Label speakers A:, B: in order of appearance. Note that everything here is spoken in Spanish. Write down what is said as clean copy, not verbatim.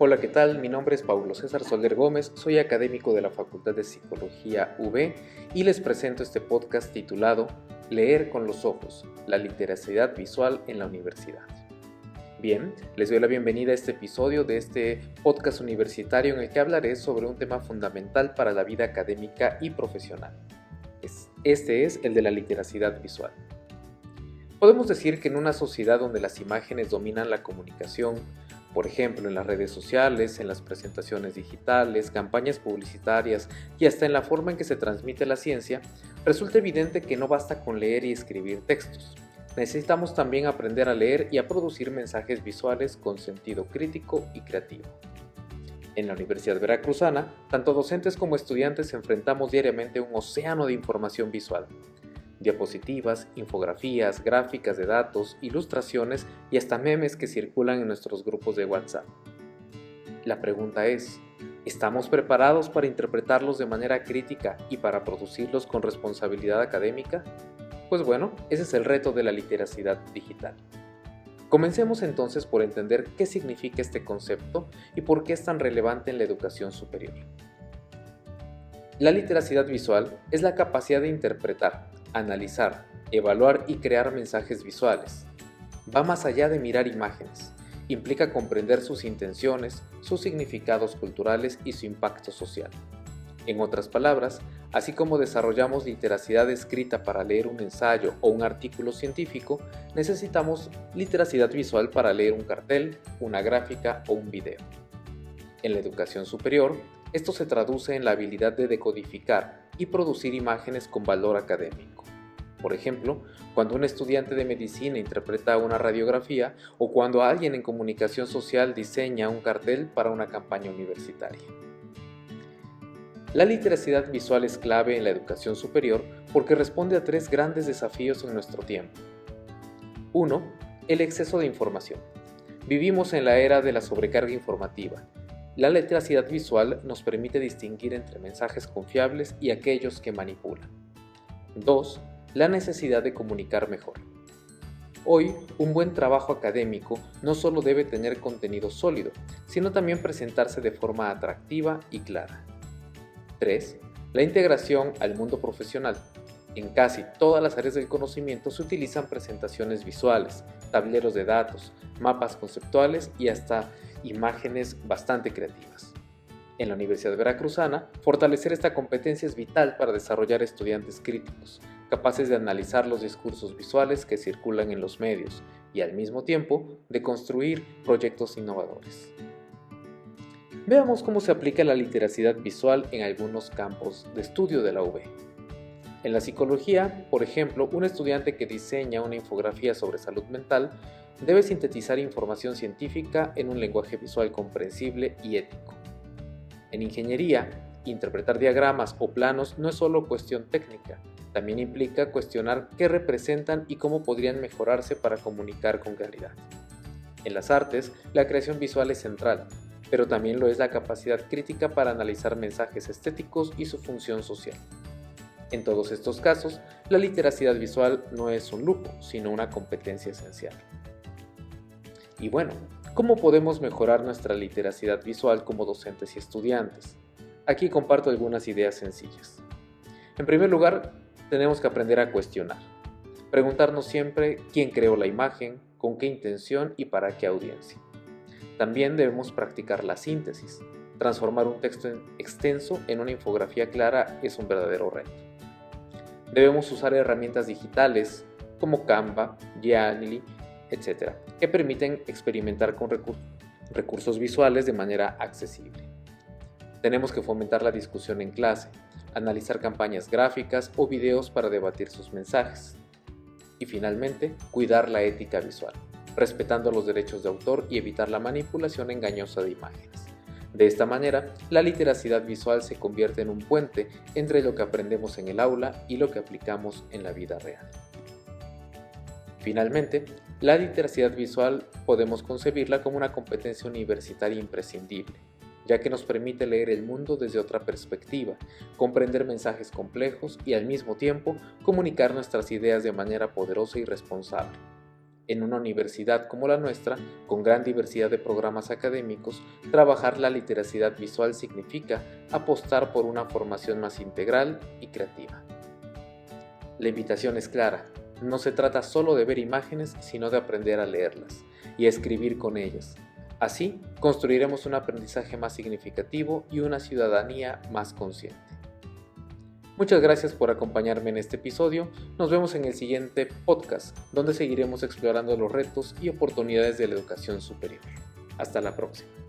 A: Hola, ¿qué tal? Mi nombre es Paulo César Soler Gómez, soy académico de la Facultad de Psicología UB y les presento este podcast titulado Leer con los ojos, la literacidad visual en la universidad. Bien, les doy la bienvenida a este episodio de este podcast universitario en el que hablaré sobre un tema fundamental para la vida académica y profesional. Este es el de la literacidad visual. Podemos decir que en una sociedad donde las imágenes dominan la comunicación, por ejemplo, en las redes sociales, en las presentaciones digitales, campañas publicitarias y hasta en la forma en que se transmite la ciencia, resulta evidente que no basta con leer y escribir textos. Necesitamos también aprender a leer y a producir mensajes visuales con sentido crítico y creativo. En la Universidad Veracruzana, tanto docentes como estudiantes enfrentamos diariamente un océano de información visual. Diapositivas, infografías, gráficas de datos, ilustraciones y hasta memes que circulan en nuestros grupos de WhatsApp. La pregunta es, ¿estamos preparados para interpretarlos de manera crítica y para producirlos con responsabilidad académica? Pues bueno, ese es el reto de la literacidad digital. Comencemos entonces por entender qué significa este concepto y por qué es tan relevante en la educación superior. La literacidad visual es la capacidad de interpretar, analizar, evaluar y crear mensajes visuales. Va más allá de mirar imágenes. Implica comprender sus intenciones, sus significados culturales y su impacto social. En otras palabras, así como desarrollamos literacidad escrita para leer un ensayo o un artículo científico, necesitamos literacidad visual para leer un cartel, una gráfica o un video. En la educación superior, esto se traduce en la habilidad de decodificar y producir imágenes con valor académico. Por ejemplo, cuando un estudiante de medicina interpreta una radiografía o cuando alguien en comunicación social diseña un cartel para una campaña universitaria. La literacidad visual es clave en la educación superior porque responde a tres grandes desafíos en nuestro tiempo. 1. El exceso de información. Vivimos en la era de la sobrecarga informativa. La literacidad visual nos permite distinguir entre mensajes confiables y aquellos que manipulan. 2. La necesidad de comunicar mejor. Hoy, un buen trabajo académico no solo debe tener contenido sólido, sino también presentarse de forma atractiva y clara. 3. La integración al mundo profesional. En casi todas las áreas del conocimiento se utilizan presentaciones visuales, tableros de datos, mapas conceptuales y hasta imágenes bastante creativas. En la Universidad Veracruzana, fortalecer esta competencia es vital para desarrollar estudiantes críticos, capaces de analizar los discursos visuales que circulan en los medios y al mismo tiempo de construir proyectos innovadores. Veamos cómo se aplica la literacidad visual en algunos campos de estudio de la UB. En la psicología, por ejemplo, un estudiante que diseña una infografía sobre salud mental debe sintetizar información científica en un lenguaje visual comprensible y ético. En ingeniería, interpretar diagramas o planos no es solo cuestión técnica, también implica cuestionar qué representan y cómo podrían mejorarse para comunicar con claridad. En las artes, la creación visual es central, pero también lo es la capacidad crítica para analizar mensajes estéticos y su función social. En todos estos casos, la literacidad visual no es un lujo, sino una competencia esencial. Y bueno, ¿cómo podemos mejorar nuestra literacidad visual como docentes y estudiantes? Aquí comparto algunas ideas sencillas. En primer lugar, tenemos que aprender a cuestionar. Preguntarnos siempre quién creó la imagen, con qué intención y para qué audiencia. También debemos practicar la síntesis. Transformar un texto extenso en una infografía clara es un verdadero reto. Debemos usar herramientas digitales como Canva, Genially, etc., que permiten experimentar con recursos visuales de manera accesible. Tenemos que fomentar la discusión en clase, analizar campañas gráficas o videos para debatir sus mensajes. Y finalmente, cuidar la ética visual, respetando los derechos de autor y evitar la manipulación engañosa de imágenes. De esta manera, la literacidad visual se convierte en un puente entre lo que aprendemos en el aula y lo que aplicamos en la vida real. Finalmente, la literacidad visual podemos concebirla como una competencia universitaria imprescindible, ya que nos permite leer el mundo desde otra perspectiva, comprender mensajes complejos y al mismo tiempo comunicar nuestras ideas de manera poderosa y responsable. En una universidad como la nuestra, con gran diversidad de programas académicos, trabajar la literacidad visual significa apostar por una formación más integral y creativa. La invitación es clara, no se trata solo de ver imágenes, sino de aprender a leerlas y a escribir con ellas. Así, construiremos un aprendizaje más significativo y una ciudadanía más consciente. Muchas gracias por acompañarme en este episodio. Nos vemos en el siguiente podcast, donde seguiremos explorando los retos y oportunidades de la educación superior. Hasta la próxima.